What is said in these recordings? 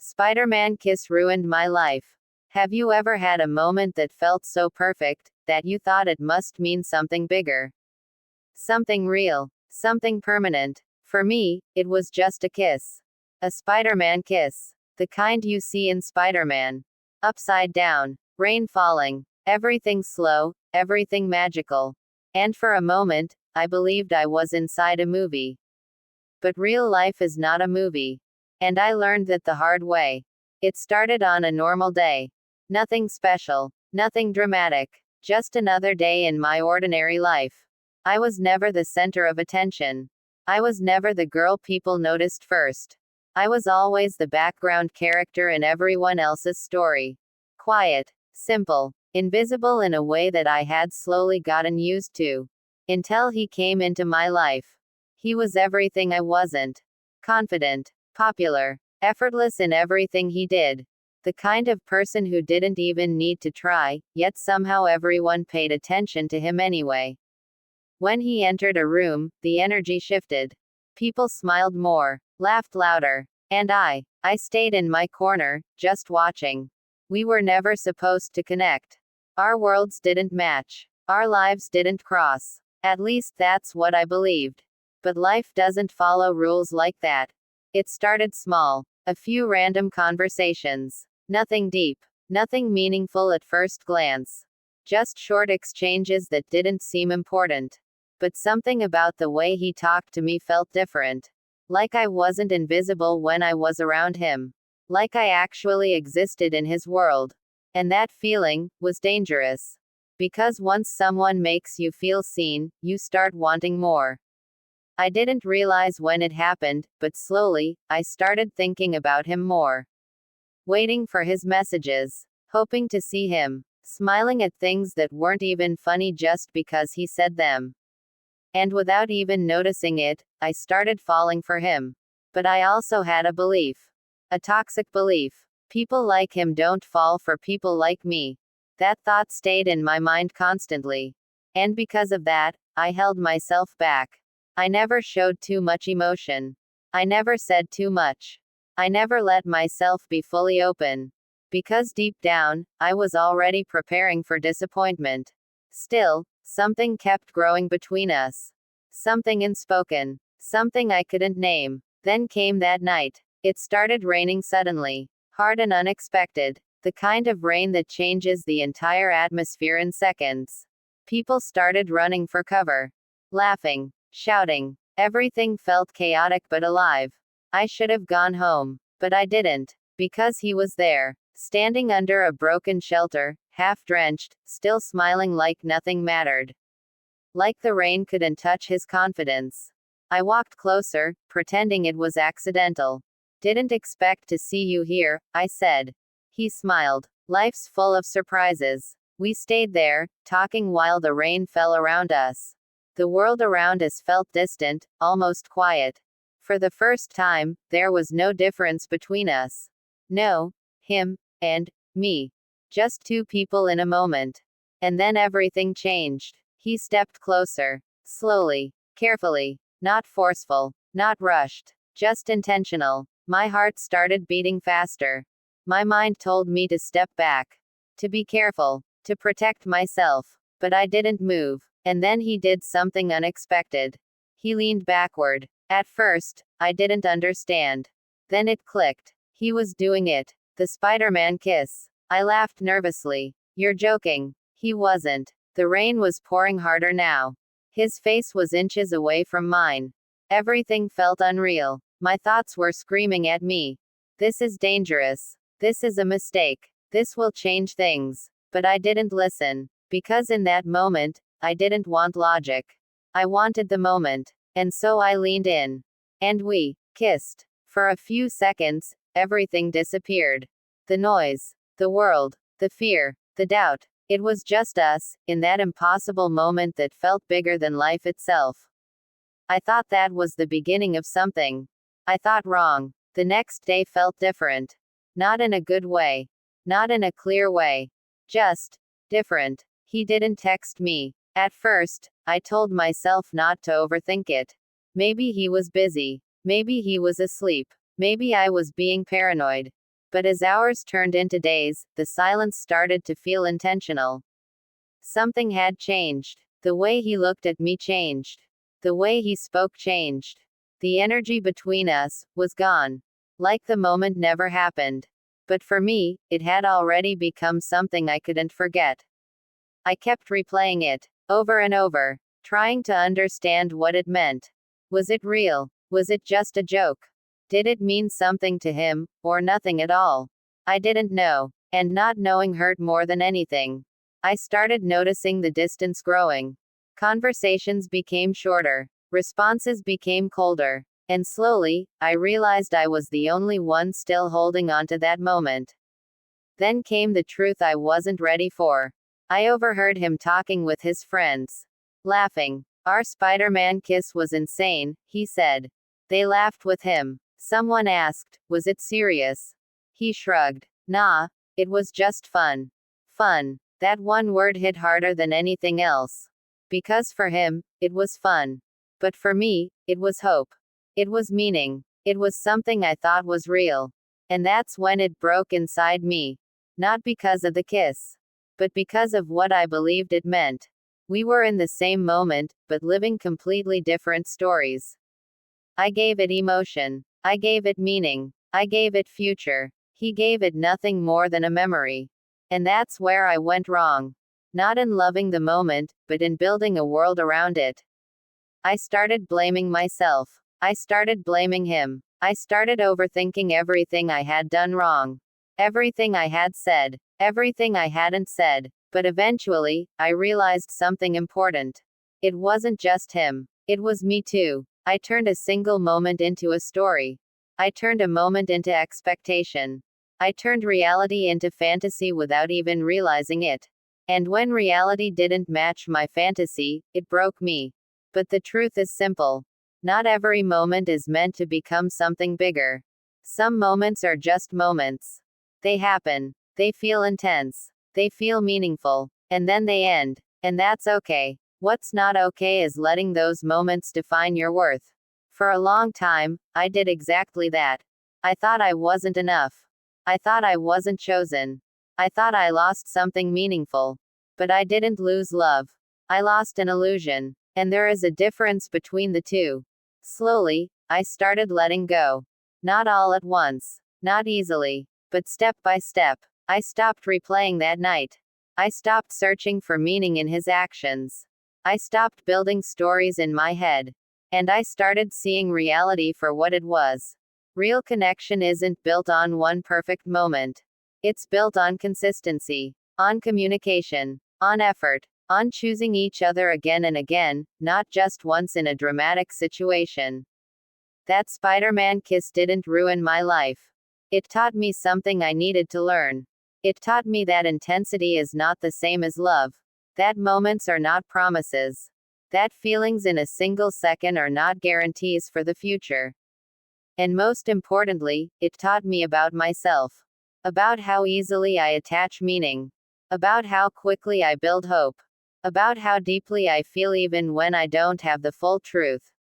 Spider-Man kiss ruined my life. Have you ever had a moment that felt so perfect, that you thought it must mean something bigger? Something real. Something permanent. For me, it was just a kiss. A Spider-Man kiss. The kind you see in Spider-Man. Upside down. Rain falling. Everything slow, everything magical. And for a moment, I believed I was inside a movie. But real life is not a movie. And I learned that the hard way. It started on a normal day. Nothing special. Nothing dramatic. Just another day in my ordinary life. I was never the center of attention. I was never the girl people noticed first. I was always the background character in everyone else's story. Quiet. Simple. Invisible in a way that I had slowly gotten used to. Until he came into my life. He was everything I wasn't. Confident. Popular. Effortless in everything he did. The kind of person who didn't even need to try, yet somehow everyone paid attention to him anyway. When he entered a room, the energy shifted. People smiled more, laughed louder. And I stayed in my corner, just watching. We were never supposed to connect. Our worlds didn't match. Our lives didn't cross. At least that's what I believed. But life doesn't follow rules like that. It started small. A few random conversations. Nothing deep. Nothing meaningful at first glance. Just short exchanges that didn't seem important. But something about the way he talked to me felt different. Like I wasn't invisible when I was around him. Like I actually existed in his world. And that feeling was dangerous. Because once someone makes you feel seen, you start wanting more. I didn't realize when it happened, but slowly, I started thinking about him more. Waiting for his messages. Hoping to see him. Smiling at things that weren't even funny just because he said them. And without even noticing it, I started falling for him. But I also had a belief. A toxic belief. People like him don't fall for people like me. That thought stayed in my mind constantly. And because of that, I held myself back. I never showed too much emotion. I never said too much. I never let myself be fully open. Because deep down, I was already preparing for disappointment. Still, something kept growing between us. Something unspoken. Something I couldn't name. Then came that night. It started raining suddenly. Hard and unexpected. The kind of rain that changes the entire atmosphere in seconds. People started running for cover. Laughing. Shouting. Everything felt chaotic but alive. I should have gone home. But I didn't. Because he was there. Standing under a broken shelter, half drenched, still smiling like nothing mattered. Like the rain couldn't touch his confidence. I walked closer, pretending it was accidental. Didn't expect to see you here, I said. He smiled. Life's full of surprises. We stayed there, talking while the rain fell around us. The world around us felt distant, almost quiet. For the first time, there was no difference between us. No, him, and me. Just two people in a moment. And then everything changed. He stepped closer. Slowly. Carefully. Not forceful. Not rushed. Just intentional. My heart started beating faster. My mind told me to step back. To be careful. To protect myself. But I didn't move. And then he did something unexpected. He leaned backward. At first, I didn't understand. Then it clicked. He was doing it. The Spider-Man kiss. I laughed nervously. You're joking. He wasn't. The rain was pouring harder now. His face was inches away from mine. Everything felt unreal. My thoughts were screaming at me. This is dangerous. This is a mistake. This will change things. But I didn't listen. Because in that moment, I didn't want logic. I wanted the moment. And so I leaned in. And we kissed. For a few seconds, everything disappeared. The noise. The world. The fear. The doubt. It was just us, in that impossible moment that felt bigger than life itself. I thought that was the beginning of something. I thought wrong. The next day felt different. Not in a good way. Not in a clear way. Just different. He didn't text me. At first, I told myself not to overthink it. Maybe he was busy. Maybe he was asleep. Maybe I was being paranoid. But as hours turned into days, the silence started to feel intentional. Something had changed. The way he looked at me changed. The way he spoke changed. The energy between us was gone. Like the moment never happened. But for me, it had already become something I couldn't forget. I kept replaying it, over and over, trying to understand what it meant. Was it real? Was it just a joke? Did it mean something to him, or nothing at all? I didn't know. And not knowing hurt more than anything. I started noticing the distance growing. Conversations became shorter. Responses became colder. And slowly, I realized I was the only one still holding on to that moment. Then came the truth I wasn't ready for. I overheard him talking with his friends. Laughing. Our Spider-Man kiss was insane, he said. They laughed with him. Someone asked, was it serious? He shrugged. Nah, it was just fun. Fun. That one word hit harder than anything else. Because for him, it was fun. But for me, it was hope. It was meaning. It was something I thought was real. And that's when it broke inside me. Not because of the kiss. But because of what I believed it meant. We were in the same moment, but living completely different stories. I gave it emotion. I gave it meaning. I gave it future. He gave it nothing more than a memory. And that's where I went wrong. Not in loving the moment, but in building a world around it. I started blaming myself. I started blaming him. I started overthinking everything I had done wrong. Everything I had said. Everything I hadn't said. But eventually, I realized something important. It wasn't just him. It was me too. I turned a single moment into a story. I turned a moment into expectation. I turned reality into fantasy without even realizing it. And when reality didn't match my fantasy, it broke me. But the truth is simple. Not every moment is meant to become something bigger. Some moments are just moments. They happen. They feel intense. They feel meaningful. And then they end. And that's okay. What's not okay is letting those moments define your worth. For a long time, I did exactly that. I thought I wasn't enough. I thought I wasn't chosen. I thought I lost something meaningful. But I didn't lose love. I lost an illusion. And there is a difference between the two. Slowly, I started letting go. Not all at once. Not easily. But step by step. I stopped replaying that night. I stopped searching for meaning in his actions. I stopped building stories in my head. And I started seeing reality for what it was. Real connection isn't built on one perfect moment. It's built on consistency, on communication, on effort, on choosing each other again and again, not just once in a dramatic situation. That Spider-Man kiss didn't ruin my life. It taught me something I needed to learn. It taught me that intensity is not the same as love. That moments are not promises. That feelings in a single second are not guarantees for the future. And most importantly, it taught me about myself. About how easily I attach meaning. About how quickly I build hope. About how deeply I feel even when I don't have the full truth.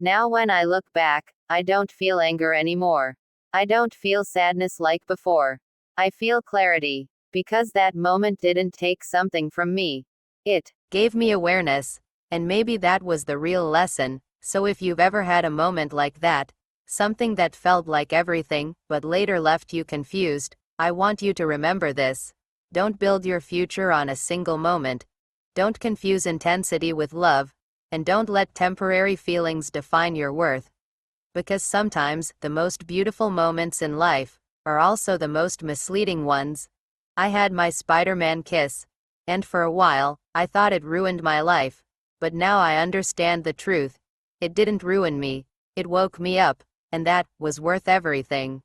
Now when I look back, I don't feel anger anymore. I don't feel sadness like before. I feel clarity. Because that moment didn't take something from me. It gave me awareness. And maybe that was the real lesson. So if you've ever had a moment like that, something that felt like everything, but later left you confused, I want you to remember this. Don't build your future on a single moment. Don't confuse intensity with love. And don't let temporary feelings define your worth. Because sometimes, the most beautiful moments in life are also the most misleading ones. I had my Spider-Man kiss. And for a while, I thought it ruined my life. But now I understand the truth. It didn't ruin me. It woke me up. And that was worth everything.